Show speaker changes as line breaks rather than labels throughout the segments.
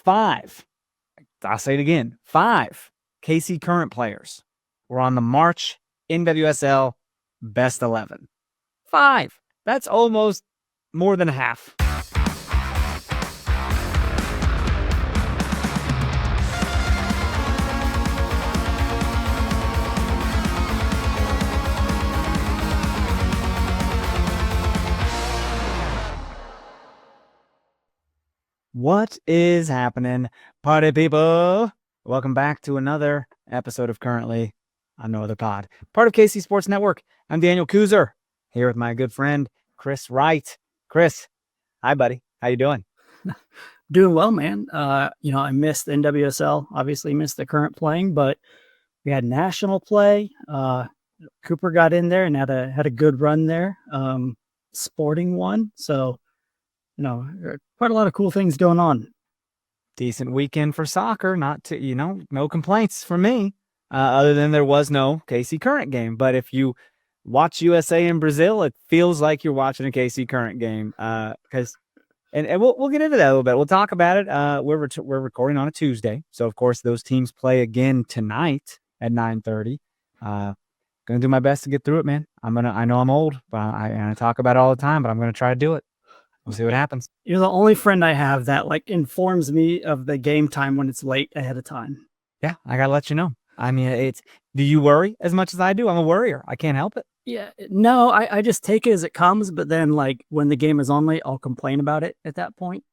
5, I'll say it again, 5 KC current players were on the March NWSL Best 11. 5. That's almost more than half. What is happening, party people? Welcome back to another episode of Currently on No Other Pod, part of KC Sports Network. I'm Daniel Kooser, here with my good friend Chris Wright. Chris, hi, buddy. How you doing?
Doing well, man. I missed the NWSL. Obviously, missed the current playing, but we had national play. Cooper got in there and had a good run there. Sporting won, so quite a lot of cool things going on.
Decent weekend for soccer. No complaints from me, other than there was no KC current game. But if you watch USA and Brazil, it feels like you're watching a KC current game. And we'll get into that a little bit. We'll talk about it. We're recording on a Tuesday, so of course those teams play again tonight at 9:30. Gonna do my best to get through it, man. I know I'm old, but I talk about it all the time, but I'm gonna try to do it. We'll see what happens.
You're the only friend I have that informs me of the game time when it's late ahead of time.
Yeah, I gotta let you know. I mean, do you worry as much as I do? I'm a worrier. I can't help it.
Yeah, no, I just take it as it comes, but then when the game is on late, I'll complain about it at that point.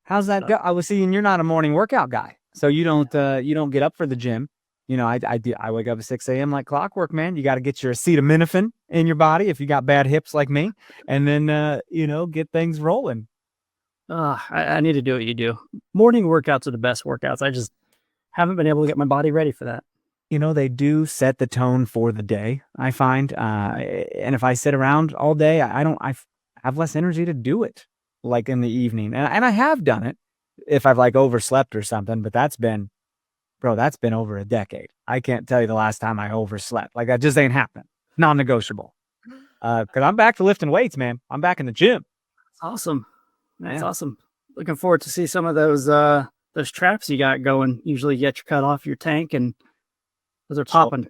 How's that go? I was seeing you're not a morning workout guy, so you don't get up for the gym. I wake up at 6 a.m. like clockwork, man. You got to get your acetaminophen in your body if you got bad hips like me, and then get things rolling.
I need to do what you do. Morning workouts are the best workouts. I just haven't been able to get my body ready for that.
They do set the tone for the day, I find. And if I sit around all day, I have less energy to do it like in the evening. And I have done it if I've overslept or something, but that's been over a decade. I can't tell you the last time I overslept. That just ain't happening. Non-negotiable. Because I'm back to lifting weights, man. I'm back in the gym.
Awesome. That's awesome. Looking forward to see some of those traps you got going. Usually you get your cut off your tank and those are popping.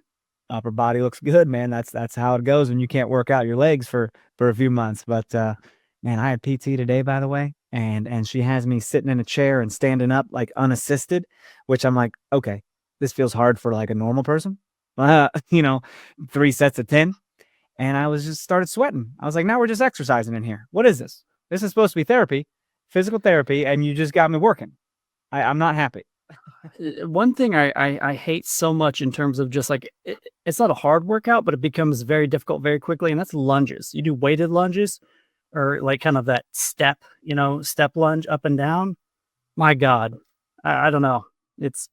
Upper body looks good, man. That's how it goes when you can't work out your legs for a few months. But man, I had PT today, by the way, and she has me sitting in a chair and standing up unassisted, which I'm like, okay, this feels hard for a normal person. 3 sets of 10. And I was just started sweating. I was like, now we're just exercising in here. What is this? This is supposed to be therapy, physical therapy, and you just got me working. I'm not happy.
One thing I hate so much in terms of just it's not a hard workout, but it becomes very difficult very quickly, and that's lunges. You do weighted lunges or kind of that step lunge up and down. My God, I don't know. It's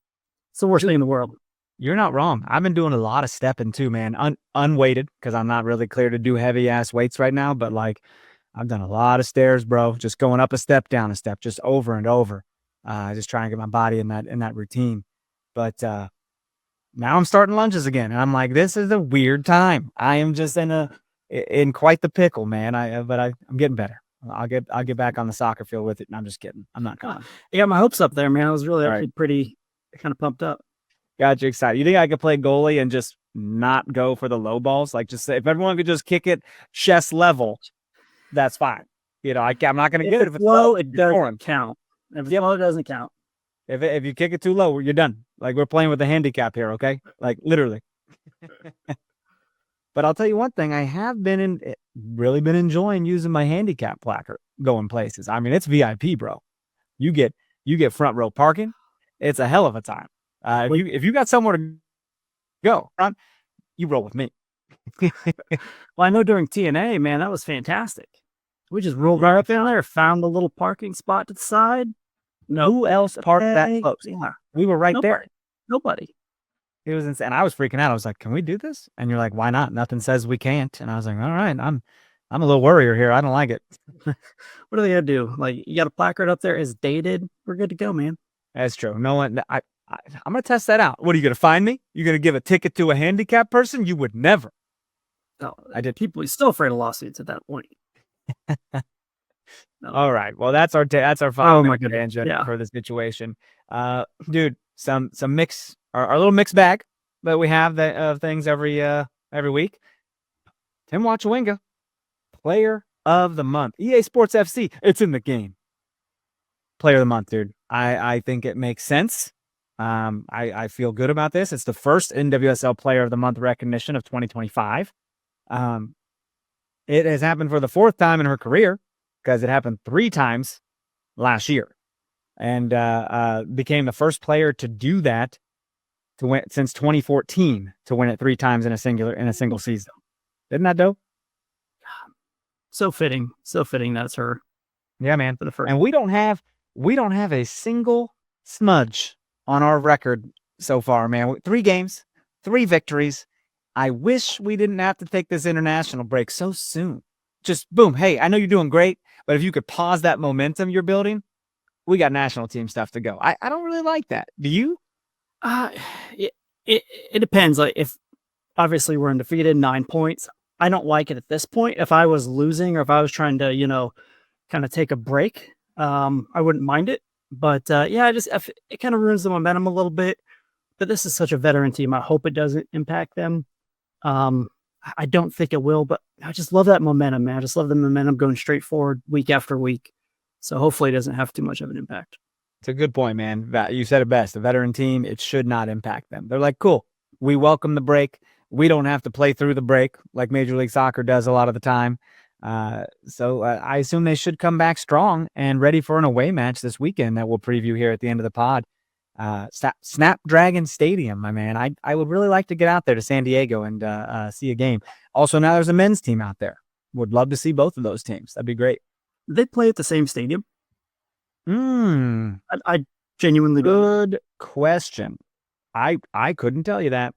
the worst thing in the world.
You're not wrong. I've been doing a lot of stepping too, man. Unweighted, because I'm not really clear to do heavy ass weights right now, but I've done a lot of stairs, bro. Just going up a step, down a step, just over and over. Just trying to get my body in that routine. But now I'm starting lunges again, and I'm like, this is a weird time. I am just in quite the pickle, man. I'm getting better. I'll get back on the soccer field with it. And I'm just kidding. I'm not coming.
I got my hopes up there, man. I was really actually pretty kind of pumped up.
Got you excited. You think I could play goalie and just not go for the low balls? Just if everyone could just kick it chest level, that's fine. I'm not going to get it if it's
low. It doesn't count. If it's low, it doesn't count.
If you kick it too low, you're done. We're playing with a handicap here, okay? Literally. But I'll tell you one thing, I have really been enjoying using my handicap placard going places. I mean, it's VIP, bro. You get front row parking. It's a hell of a time. If you got somewhere to go, you roll with me.
Well, I know during TNA, man, that was fantastic. We just rolled right up in there, found a little parking spot to the side.
Who else parked that close? Yeah, we were right there.
Nobody.
It was insane. I was freaking out. I was like, "Can we do this?" And you're like, "Why not? Nothing says we can't." And I was like, "All right, I'm a little worrier here. I don't like it."
What are they gonna do? You got a placard up there is dated. We're good to go, man.
That's true. No one. I'm gonna test that out. What are you gonna find me? You're gonna give a ticket to a handicapped person? You would never.
No, I did. People are still afraid of lawsuits at that point.
All right. Well, that's our
Oh
5
my
minute
goodness.
tangent
Yeah.
for the situation. Dude, some mix our little mix bag that we have that of things every week. Temwa Chawinga, Player of the Month. EA Sports FC. It's in the game. Player of the Month, dude. I think it makes sense. I feel good about this. It's the first NWSL Player of the Month recognition of 2025. It has happened for the 4th time in her career because it happened 3 times last year, and became the first player to do that to win since 2014 to win it 3 times in a single season. Isn't that dope?
So fitting. That's her
Yeah, man.
for the first.
And we don't have a single smudge on our record so far, man. 3 games, 3 victories. I wish we didn't have to take this international break so soon. Just boom. Hey, I know you're doing great, but if you could pause that momentum you're building, we got national team stuff to go. I don't really like that. Do you?
It, it depends. Like, if obviously we're undefeated, 9 points. I don't like it at this point. If I was losing or if I was trying to, kind of take a break, I wouldn't mind it. But yeah, it kind of ruins the momentum a little bit. But this is such a veteran team. I hope it doesn't impact them. I don't think it will, but I just love that momentum, man. I just love the momentum going straight forward week after week. So hopefully it doesn't have too much of an impact.
It's a good point, man. You said it best. A veteran team, it should not impact them. They're like, cool, we welcome the break. We don't have to play through the break like Major League Soccer does a lot of the time. So I assume they should come back strong and ready for an away match this weekend that we'll preview here at the end of the pod. Snapdragon Stadium, my man. I would really like to get out there to San Diego and see a game. Also, now there's a men's team out there. Would love to see both of those teams. That'd be great.
They play at the same stadium. I genuinely
good question. I couldn't tell you that.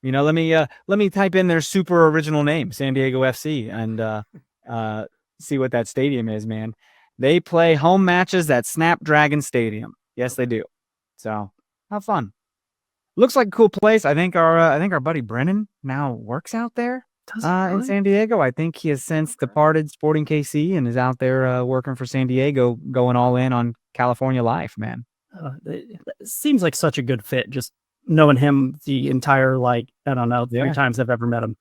Let me type in their super original name, San Diego FC, and see what that stadium is, man. They play home matches at Snapdragon Stadium. Yes, they do. So have fun. Looks like a cool place. I think our buddy Brennan now works out there in San Diego. I think he has since departed Sporting KC and is out there working for San Diego, going all in on California life, man.
It seems like such a good fit. Just knowing him the entire, I don't know, 3 times I've ever met him.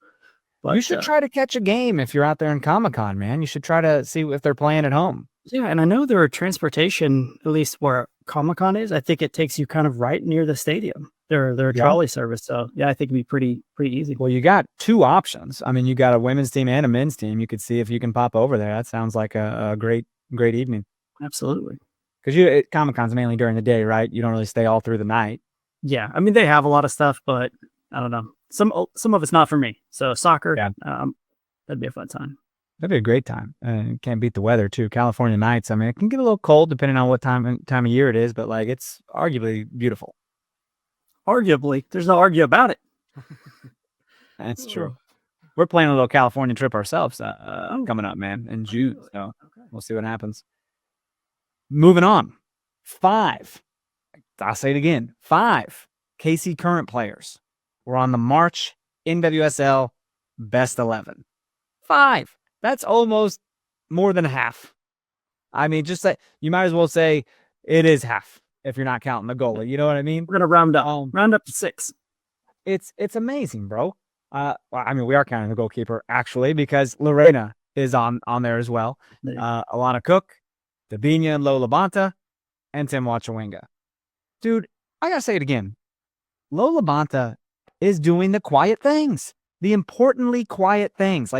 But
you should try to catch a game if you're out there in Comic-Con, man. You should try to see if they're playing at home.
Yeah, and I know there are transportation, at least where Comic-Con is. I think it takes you kind of right near the stadium. They're a trolley service, so yeah, I think it'd be pretty easy.
Well, you got 2 options. I mean, you got a women's team and a men's team. You could see if you can pop over there. That sounds like a great evening.
Absolutely.
Because Comic-Con's mainly during the day, right? You don't really stay all through the night.
Yeah, I mean, they have a lot of stuff, but I don't know. Some of it's not for me. So soccer, that'd be a fun time.
That'd be a great time. Can't beat the weather too. California nights. I mean, it can get a little cold depending on what time of year it is, but it's arguably beautiful.
Arguably, there's no argue about it.
That's true. We're planning a little California trip ourselves coming up, man, in June. So we'll see what happens. Moving on. 5. I'll say it again. 5 KC current players were on the March NWSL Best 11. 5. That's almost more than half. I mean, just say you might as well say it is half if you're not counting the goalie. You know what I mean?
We're gonna round up. Round up to 6.
It's amazing, bro. Well, I mean, we are counting the goalkeeper actually because Lorena is on there as well. Alana Cook, Dabinia and Lola Banta, and Temwa Chawinga. Dude, I gotta say it again. Lola Banta is doing the quiet things, the importantly quiet things.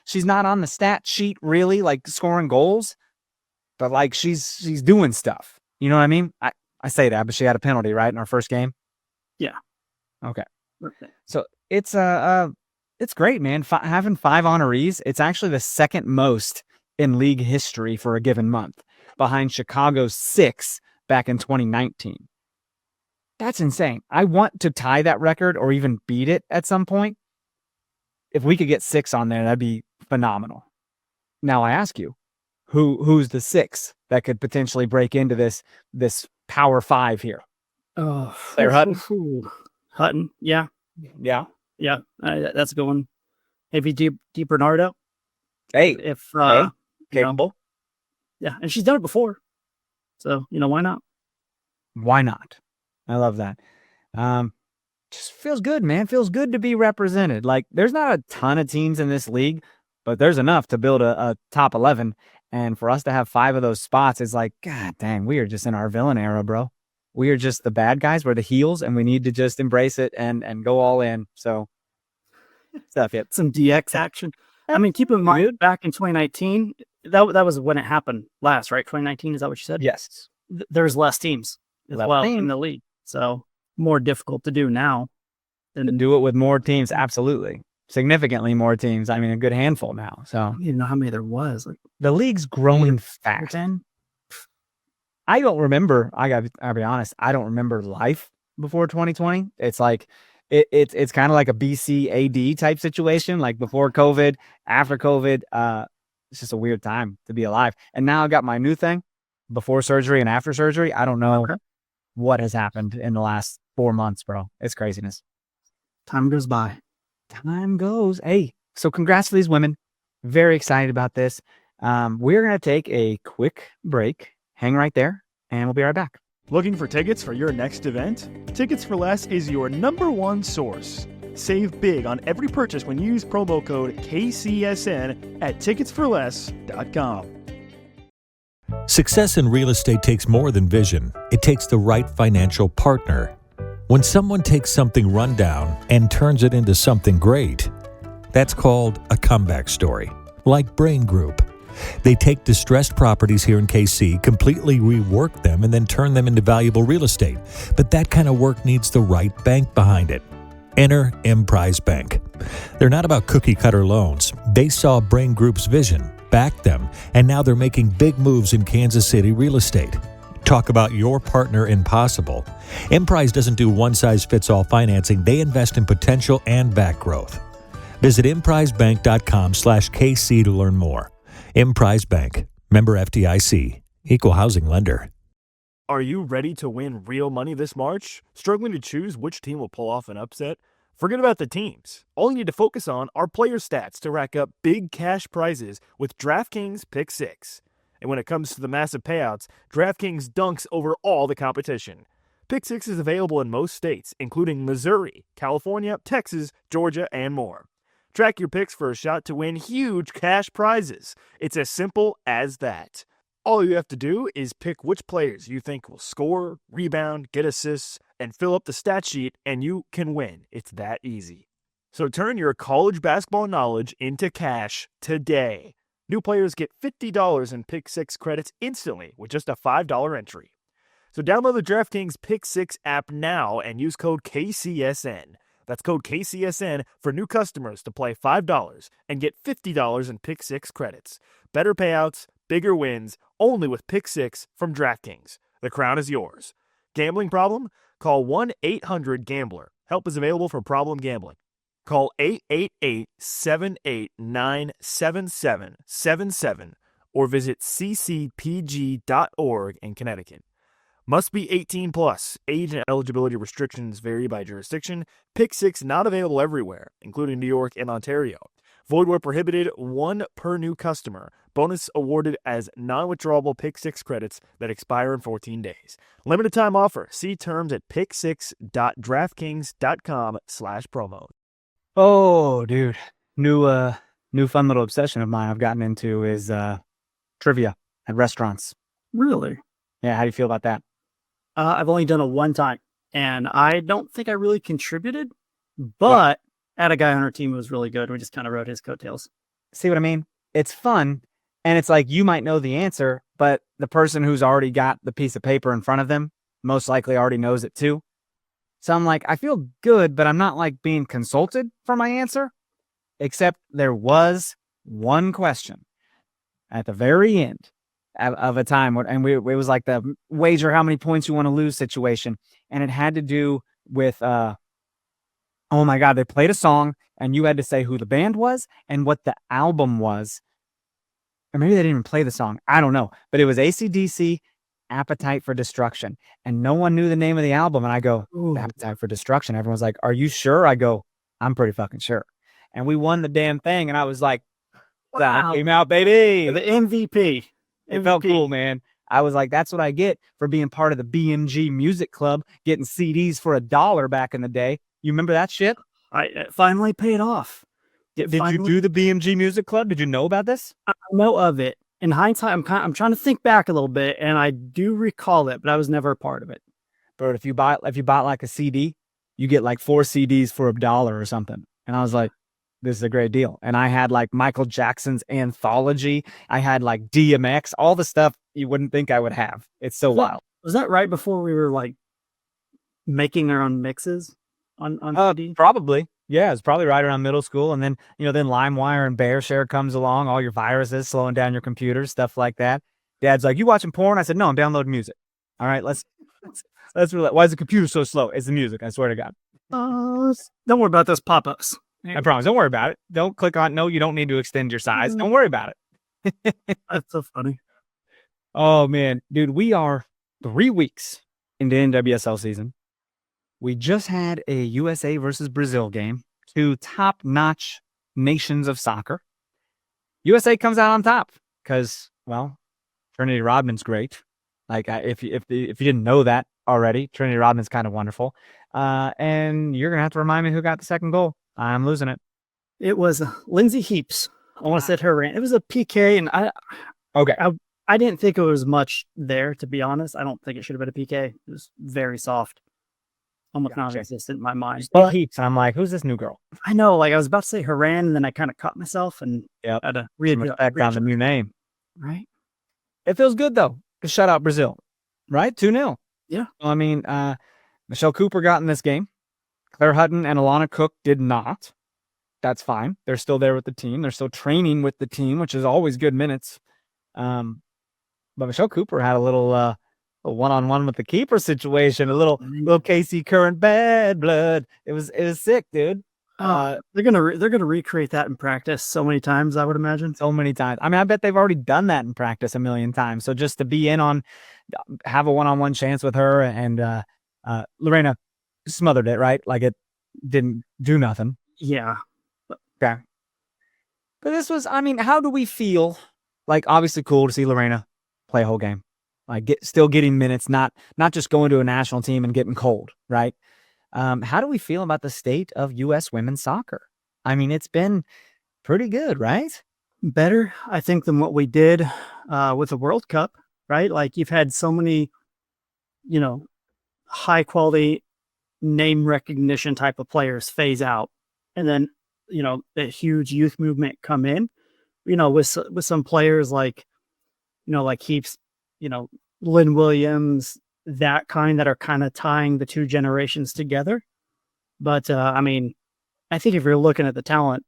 She's not on the stat sheet really, scoring goals, but she's doing stuff. You know what I mean? I say that, but she had a penalty, right, in our first game?
Yeah.
Okay. So it's great, man. Having 5 honorees, it's actually the second most in league history for a given month, behind Chicago's 6 back in 2019. That's insane. I want to tie that record or even beat it at some point. If we could get 6 on there, that'd be phenomenal. Now I ask you, who's the 6 that could potentially break into this power 5 here?
Oh,
Claire Hutton.
Hutton, yeah. That's a good one. Maybe Deep Bernardo.
Hey,
if you know?
Capable.
Yeah, and she's done it before. So, why not?
Why not? I love that. Just feels good, man. Feels good to be represented. Like, there's not a ton of teams in this league, but there's enough to build a top 11. And for us to have 5 of those spots is like, God dang, we are just in our villain era, bro. We are just the bad guys. We're the heels, and we need to just embrace it and go all in. So, stuff it.
Some DX action. I mean, keep in mind, back in 2019, that was when it happened last, right? 2019, is that what you said?
Yes.
There's less teams as well in the league. So, more difficult to do now.
And do it with more teams, absolutely. Significantly more teams. I mean, a good handful now. So
I don't even know how many there was. Like,
the league's growing fast.
10?
I don't remember. I'll be honest. I don't remember life before 2020. It's like it's kind of like a BC AD type situation. Like before COVID, after COVID. It's just a weird time to be alive. And now I've got my new thing, before surgery and after surgery. I don't know what has happened in the last 4 months, bro. It's craziness.
Time goes by.
Time goes. Hey, so congrats to these women. Very excited about this. We're going to take a quick break. Hang right there, and we'll be right back.
Looking for tickets for your next event? Tickets for Less is your #1 source. Save big on every purchase when you use promo code KCSN at ticketsforless.com.
Success in real estate takes more than vision. It takes the right financial partner. When someone takes something rundown and turns it into something great, that's called a comeback story, like Brain Group. They take distressed properties here in KC, completely rework them, and then turn them into valuable real estate. But that kind of work needs the right bank behind it. Enter Emprise Bank. They're not about cookie-cutter loans. They saw Brain Group's vision, backed them, and now they're making big moves in Kansas City real estate. Talk about your partner in possible. Emprise doesn't do one-size-fits-all financing. They invest in potential and back growth. Visit emprisebank.com/KC to learn more. Emprise Bank, member FDIC, equal housing lender.
Are you ready to win real money this March? Struggling to choose which team will pull off an upset? Forget about the teams. All you need to focus on are player stats to rack up big cash prizes with DraftKings Pick 6. And when it comes to the massive payouts, DraftKings dunks over all the competition. Pick 6 is available in most states, including Missouri, California, Texas, Georgia, and more. Track your picks for a shot to win huge cash prizes. It's as simple as that. All you have to do is pick which players you think will score, rebound, get assists, and fill up the stat sheet, and you can win. It's that easy. So turn your college basketball knowledge into cash today. New players get $50 in Pick 6 credits instantly with just a $5 entry. So download the DraftKings Pick 6 app now and use code KCSN. That's code KCSN for new customers to play $5 and get $50 in Pick 6 credits. Better payouts, bigger wins, only with Pick 6 from DraftKings. The crown is yours. Gambling problem? Call 1-800-GAMBLER. Help is available for problem gambling. Call 888-789-7777 or visit ccpg.org in Connecticut. Must be 18 plus. Age and eligibility restrictions vary by jurisdiction. Pick 6 not available everywhere, including New York and Ontario. Void where prohibited, 1 per new customer. Bonus awarded as non-withdrawable Pick 6 credits that expire in 14 days. Limited time offer. See terms at pick6.draftkings.com/promo.
Oh, dude. New fun little obsession of mine I've gotten into is trivia at restaurants.
Really?
Yeah, how do you feel about that?
I've only done it one time, and I don't think I really contributed, but I had a guy on our team who was really good. We just kind of rode his coattails.
See what I mean? It's fun, and it's like you might know the answer, but the person who's already got the piece of paper in front of them most likely already knows it too. So I'm like, I feel good, but I'm not like being consulted for my answer, except there was one question at the very end of a time, and it was like the wager how many points you want to lose situation, and it had to do with oh my god, they played a song and you had to say who the band was and what the album was, or maybe they didn't even play the song, I don't know, but it was AC/DC Appetite for Destruction, and no one knew the name of the album, and I go, Appetite for Destruction. Everyone's like, are you sure? I go, I'm pretty fucking sure. And we won the damn thing, and I was like, Wow. Came out, baby.
The MVP.
It felt cool, man. I was like, that's what I get for being part of the BMG Music Club, getting CDs for $1 back in the day. You remember that shit?
It finally paid off.
Did you do the BMG Music Club? Did you know about this?
I know of it. In hindsight, I'm trying to think back a little bit, and I do recall it, but I was never a part of it.
Bert, if you bought like a CD, you get like 4 CDs for $1 or something. And I was like, this is a great deal. And I had like Michael Jackson's Anthology. I had like DMX, all the stuff you wouldn't think I would have. It's so wild.
Was that right before we were like making our own mixes on CD?
Probably. Yeah, it's probably right around middle school. And then, then LimeWire and BearShare comes along, all your viruses slowing down your computer, stuff like that. Dad's like, you watching porn? I said, no, I'm downloading music. All right, let's relax. Why is the computer so slow? It's the music, I swear to God.
Don't worry about those pop-ups.
I promise. Don't worry about it. Don't click on, no, you don't need to extend your size. Don't worry about it.
That's so funny.
Oh, man. Dude, we are 3 weeks into NWSL season. We just had a USA versus Brazil game, 2 top-notch nations of soccer. USA comes out on top because, well, Trinity Rodman's great. Like, if you didn't know that already, Trinity Rodman's kind of wonderful. And you're going to have to remind me who got the second goal. I'm losing it.
It was Lindsay Heaps. I want to set her in. It was a PK, and I didn't think it was much there, to be honest. I don't think it should have been a PK. It was very soft. Almost non-existent in my mind.
But Heaps, and I'm like, who's this new girl?
I know, like I was about to say Haran, and then I kind of caught myself and had to
respect on the new name.
Right.
It feels good though to shut out Brazil, right? 2-0.
Yeah.
I mean, Michelle Cooper got in this game. Claire Hutton and Alana Cook did not. That's fine. They're still there with the team. They're still training with the team, which is always good minutes. But Michelle Cooper had a little one-on-one with the keeper situation, a little Casey Current bad blood. It was sick, dude.
They're gonna recreate that in practice so many times, I would imagine.
So many times. I mean, I bet they've already done that in practice a million times. So just to be in on, have a one-on-one chance with her, and Lorena smothered it, right? Like it didn't do nothing.
Yeah.
Okay. But this was, I mean, how do we feel? Like, obviously cool to see Lorena play a whole game. Like still getting minutes, not just going to a national team and getting cold, right? How do we feel about the state of U.S. women's soccer? I mean, it's been pretty good, right?
Better, I think, than what we did with the World Cup, right? Like you've had so many, high quality name recognition type of players phase out, and then a huge youth movement come in, with some players like Heaps, Lynn Williams, that are kind of tying the 2 generations together. But I mean, I think if you're looking at the talent,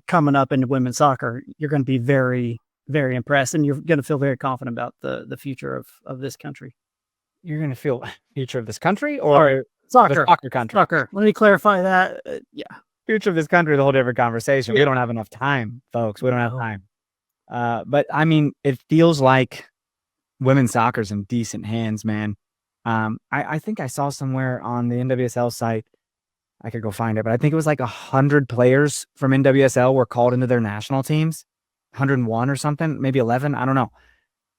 coming up into women's soccer, you're going to be very, very impressed, and you're going to feel very confident about the future of this country.
You're going to feel future of this country or
soccer?
The soccer country.
Soccer. Let me clarify that. Yeah.
Future of this country is a whole different conversation. Yeah. We don't have enough time, folks. We don't have time. But I mean, it feels like women's soccer's in decent hands, man. I think I saw somewhere on the NWSL site, I could go find it, but I think it was like 100 players from NWSL were called into their national teams, 101 or something, maybe 11. I don't know.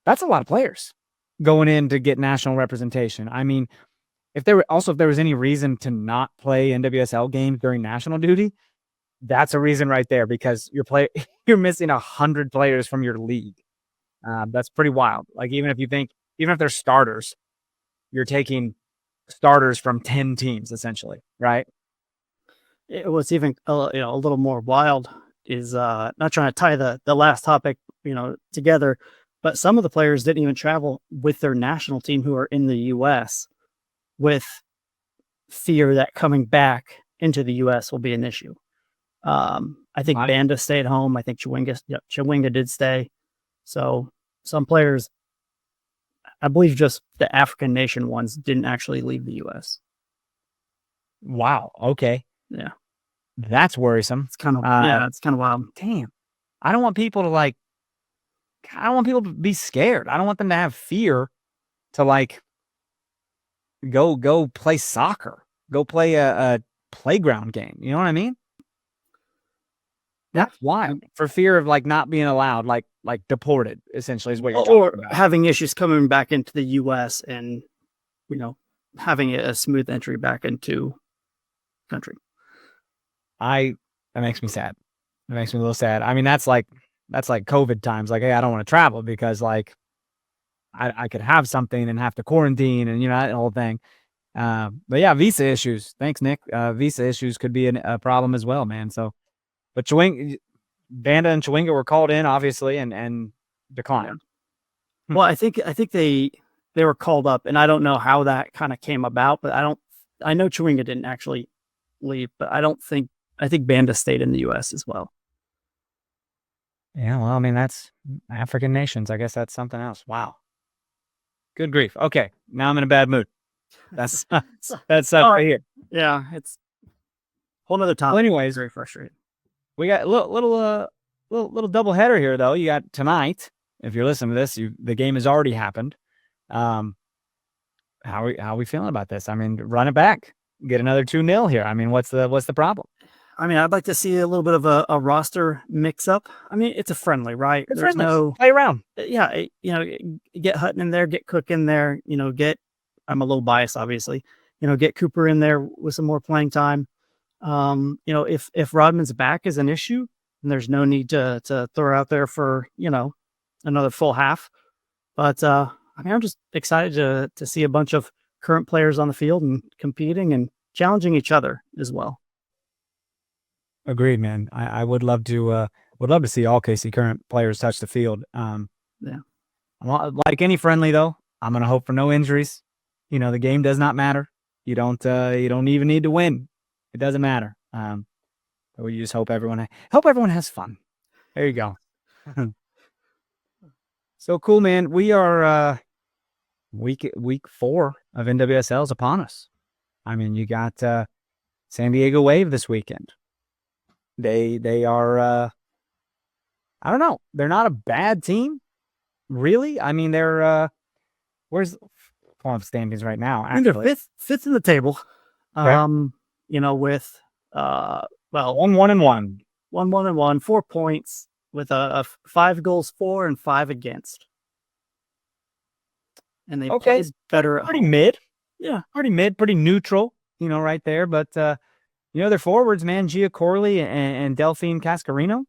That's a lot of players going in to get national representation. I mean, if there was any reason to not play NWSL games during national duty, that's a reason right there, because you're missing 100 players from your league. That's pretty wild. Like even if they're starters, you're taking starters from 10 teams essentially, right?
What's even a little more wild is not trying to tie the last topic together, but some of the players didn't even travel with their national team who are in the U.S. with fear that coming back into the U.S. will be an issue. I think Banda stayed home. I think Chawinga did stay. So some players, I believe just the African nation ones, didn't actually leave the U.S.
Wow. Okay.
Yeah.
That's worrisome.
It's kind of it's kind of wild.
Damn. I don't want people to be scared. I don't want them to have fear to like go play soccer, go play a playground game. You know what I mean? That's wild. For fear of like not being allowed, like deported, essentially is what you're
or
talking about.
having issues coming back into the U.S. and having a smooth entry back into country.
That makes me sad. It makes me a little sad. I mean, that's like COVID times. Like, hey, I don't want to travel because like I could have something and have to quarantine and that whole thing. But yeah, visa issues. Thanks, Nick. Visa issues could be a problem as well, man. So, but Banda and Chawinga were called in, obviously, and declined.
Yeah. Well, I think they were called up, and I don't know how that kind of came about, but I know Chawinga didn't actually leave, but I think Banda stayed in the U.S. as well.
Yeah, well, I mean, that's African nations. I guess that's something else. Wow. Good grief. Okay, now I'm in a bad mood. That's right here.
Yeah, it's a whole nother topic.
Well, anyways,
very frustrating.
We got a little double header here, though. You got tonight. If you're listening to this, the game has already happened. How are we feeling about this? I mean, run it back, get another 2-0 here. I mean, what's the problem?
I mean, I'd like to see a little bit of a roster mix up. I mean, it's a friendly, right?
It's friendly. Play around.
Yeah, get Hutton in there, get Cook in there. I'm a little biased, obviously. Get Cooper in there with some more playing time. If Rodman's back is an issue, then there's no need to throw out there for another full half. But I mean, I'm just excited to see a bunch of current players on the field and competing and challenging each other as well.
Agreed, man. I would love to see all KC current players touch the field.
Yeah.
Like any friendly though, I'm gonna hope for no injuries. The game does not matter. You don't even need to win. It doesn't matter. But we just hope everyone has fun. There you go. So cool, man. We are week 4 of NWSL is upon us. I mean, you got San Diego Wave this weekend. They are I don't know. They're not a bad team, really. I mean, they're where's pulling up standings right now?
I think they're fifth in the table.
Okay.
With
1-1-1.
1-1-1, 4 points with a 5 goals for and 5 against. And they play better.
Pretty mid.
Yeah.
Pretty mid, pretty neutral, right there. But their forwards, man, Gia Corley and Delphine Cascarino,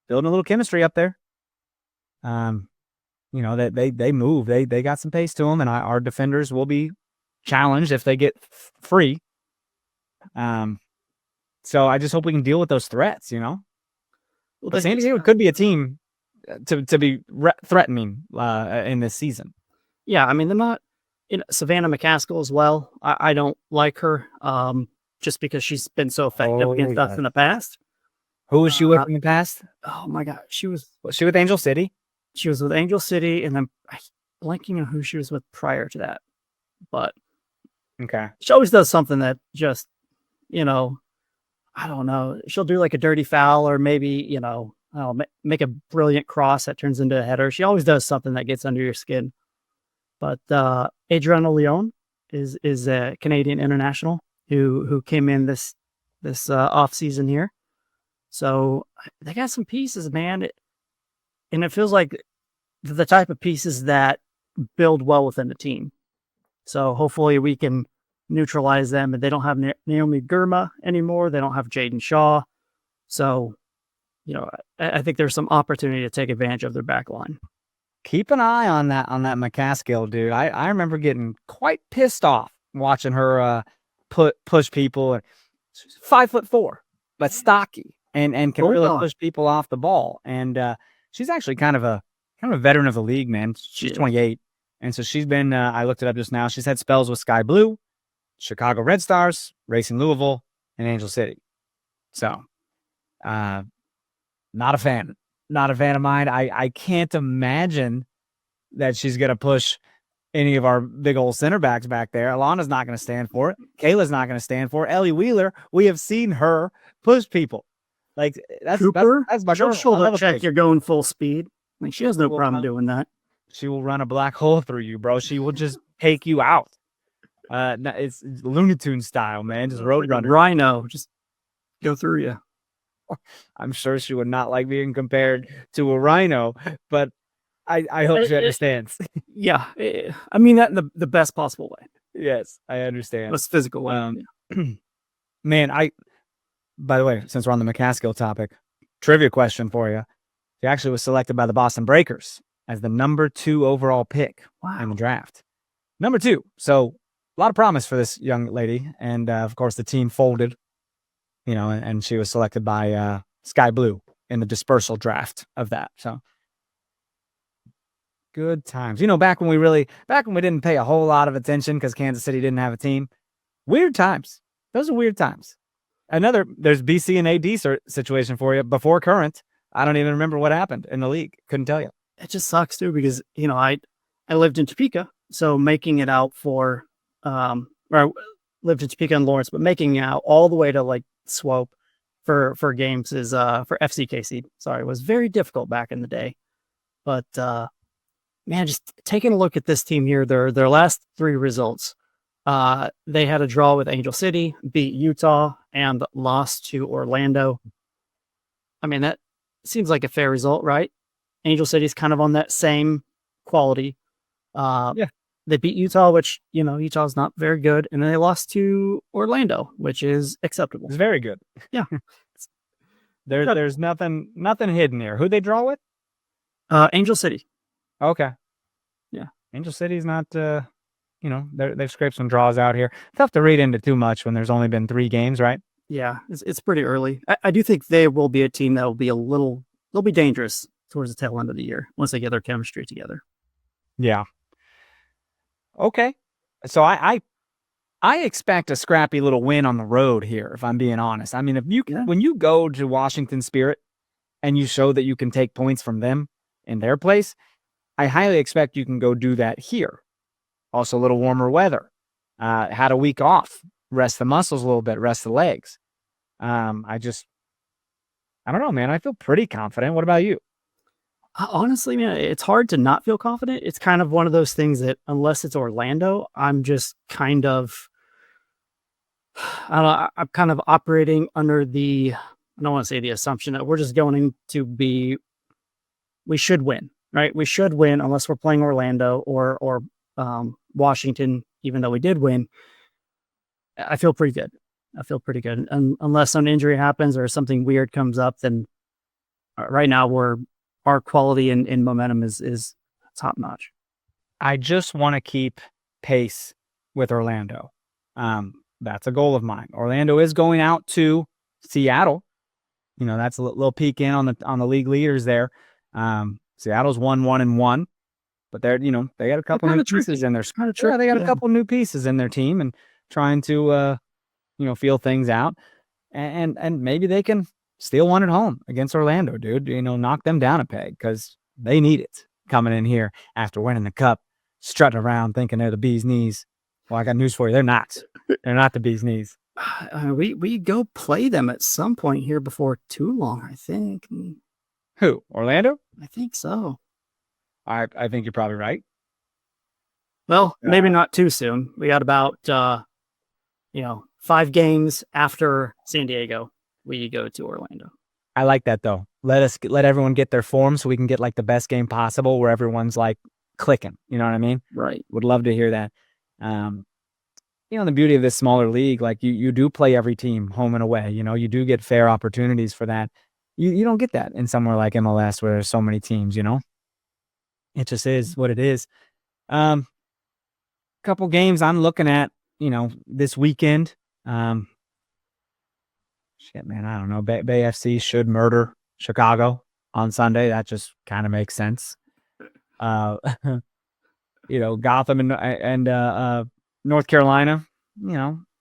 building a little chemistry up there. That they move. They got some pace to them, and our defenders will be challenged if they get free. So I just hope we can deal with those threats, Well, but San Diego could be a team to be threatening in this season.
Yeah, I mean, they're not Savannah McCaskill as well. I don't like her just because she's been so effective against us in the past.
Who was she with in the past?
Oh my God, was
she with Angel City?
She was with Angel City, and I'm blanking on who she was with prior to that. But
okay,
she always does something that just, I don't know. She'll do like a dirty foul, or maybe make a brilliant cross that turns into a header. She always does something that gets under your skin. But Adriana Leon is a Canadian international who came in this off season here. So they got some pieces, man. And it feels like the type of pieces that build well within the team. So hopefully we can neutralize them. And they don't have Naomi Gurma anymore. They don't have Jaden Shaw. So, I think there's some opportunity to take advantage of their back line.
Keep an eye on that McCaskill, dude. I remember getting quite pissed off watching her push people. She's 5'4", but stocky and can really push people off the ball. And she's actually kind of a veteran of the league, man. She's 28, and so she's been. I looked it up just now. She's had spells with Sky Blue, Chicago Red Stars, Racing Louisville, and Angel City. So, not a fan. Not a fan of mine. I can't imagine that she's going to push any of our big old center backs back there. Alana's not going to stand for it. Kayla's not going to stand for it. Ellie Wheeler, we have seen her push people. Like, that's
Cooper.
That's my girl.
She'll check you're going full speed. Like, she has no problem doing that.
She will run a black hole through you, bro. She will just take you out. It's Looney Tunes style, man. Just road runner.
Rhino. Just go through you.
I'm sure she would not like being compared to a rhino, but I hope she understands.
Yeah, I mean that in the best possible way,
Yes, I understand.
most physical way.
Man, by the way, since we're on the McCaskill topic, trivia question for you. She actually was selected by the Boston Breakers as the number 2 overall pick in the draft. Number 2. So a lot of promise for this young lady. And of course, the team folded, and she was selected by Sky Blue in the dispersal draft of that. So good times. Back when we didn't pay a whole lot of attention because Kansas City didn't have a team. Weird times. Those are weird times. There's BC and AD situation for you before current. I don't even remember what happened in the league. Couldn't tell you.
It just sucks too because I lived in Topeka, so making it out for or I lived in Topeka and Lawrence, but making it out all the way to like Swope for games is for FCKC. Sorry, was very difficult back in the day. But man, just taking a look at this team here, their last 3 results. They had a draw with Angel City, beat Utah, and lost to Orlando. I mean, that seems like a fair result, right? Angel City's kind of on that same quality.
Yeah.
They beat Utah, which, Utah's not very good. And then they lost to Orlando, which is acceptable.
It's very good.
Yeah.
There's nothing hidden here. Who'd they draw with?
Angel City.
Okay.
Yeah.
Angel City's not, they've scraped some draws out here. Tough to read into too much when there's only been 3 games, right?
Yeah, it's pretty early. I do think they will be a team that will be they'll be dangerous towards the tail end of the year once they get their chemistry together.
Yeah. Okay. So I expect a scrappy little win on the road here, if I'm being honest. I mean, when you go to Washington Spirit and you show that you can take points from them in their place, I highly expect you can go do that here. Also, a little warmer weather. Had a week off. Rest the muscles a little bit. Rest the legs. I don't know, man. I feel pretty confident. What about you?
Honestly, man, it's hard to not feel confident. It's kind of one of those things that unless it's Orlando, I'm just kind of, I don't know, I'm kind of operating under I don't want to say the assumption that we're just going to we should win, right? We should win unless we're playing Orlando or Washington, even though we did win. I feel pretty good. And unless an injury happens or something weird comes up, then right now our quality and momentum is top notch.
I just want to keep pace with Orlando. That's a goal of mine. Orlando is going out to Seattle. That's a little peek in on the league leaders there. Seattle's 1-1-1, but they're they got a couple new pieces in their they got a couple new pieces in their team and trying to feel things out, and maybe they can steal one at home against Orlando, dude. Knock them down a peg because they need it coming in here after winning the cup, strutting around thinking they're the bee's knees. Well, I got news for you. They're not. They're not the bee's knees.
We go play them at some point here before too long, I think.
Who? Orlando?
I think so.
I think you're probably right.
Well, maybe not too soon. We got about 5 games after San Diego. We go to Orlando.
I like that though. Let everyone get their form so we can get like the best game possible where everyone's like clicking. You know what I mean?
Right.
Would love to hear that. The beauty of this smaller league, like you do play every team home and away. You do get fair opportunities for that. You don't get that in somewhere like MLS where there's so many teams. It just is what it is. Couple games I'm looking at, this weekend. Shit, man, I don't know. Bay FC should murder Chicago on Sunday. That just kind of makes sense. Gotham and North Carolina,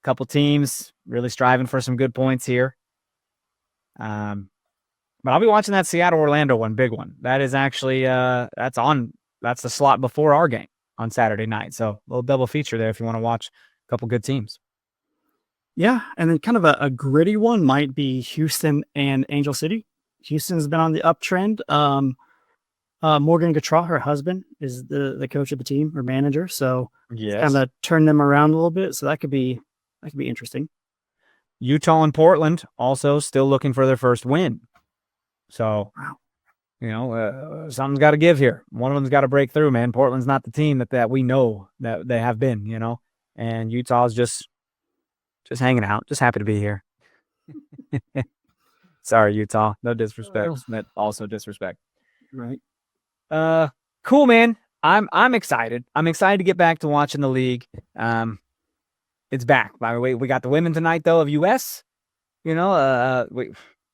couple teams really striving for some good points here. But I'll be watching that Seattle-Orlando one, big one. That is actually, that's the slot before our game on Saturday night. So a little double feature there if you want to watch a couple good teams.
Yeah, and then kind of a gritty one might be Houston and Angel City. Houston's been on the uptrend. Morgan Gautrat, her husband, is the coach of the team or manager. So kind of turn them around a little bit. So that could be interesting.
Utah and Portland also still looking for their first win. So, something's got to give here. One of them's got to break through, man. Portland's not the team that we know that they have been, and Utah's just hanging out, just happy to be here. Sorry, Utah. No disrespect, but also disrespect.
Right.
Cool, man. I'm excited. I'm excited to get back to watching the league. It's back. By the way, we got the women tonight, though, of US.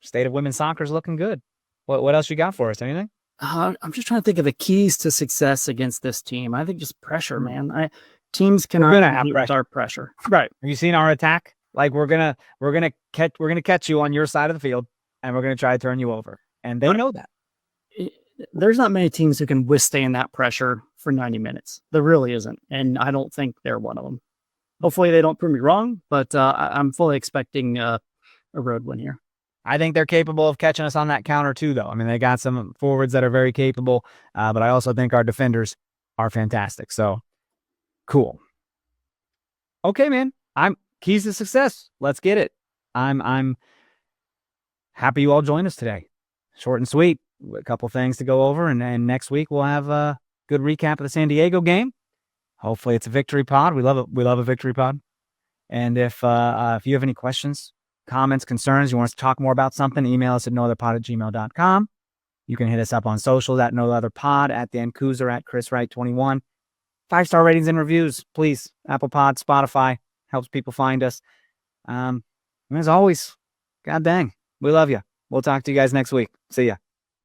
State of women's soccer is looking good. What else you got for us? Anything?
I'm just trying to think of the keys to success against this team. I think just pressure, man. Teams cannot compete with our pressure. Right.
Have you seen our attack? Like we're gonna catch you on your side of the field, and we're gonna try to turn you over. And they know that.
There's not many teams who can withstand that pressure for 90 minutes. There really isn't, and I don't think they're one of them. Hopefully, they don't prove me wrong, but I'm fully expecting a road win here.
I think they're capable of catching us on that counter too, though. I mean, they got some forwards that are very capable, but I also think our defenders are fantastic. So, cool. Okay, man. Keys to success. Let's get it. I'm happy you all joined us today. Short and sweet. A couple things to go over, and next week we'll have a good recap of the San Diego game. Hopefully, it's a victory pod. We love it. We love a victory pod. And if you have any questions, comments, concerns, you want us to talk more about something, email us at nootherpod@gmail.com. You can hit us up on socials at nootherpod, at Dan Kooser, at Chris Wright 21. 5-star ratings and reviews, please. Apple Pod, Spotify, helps people find us. And as always, god dang, we love you. We'll talk to you guys next week. See ya.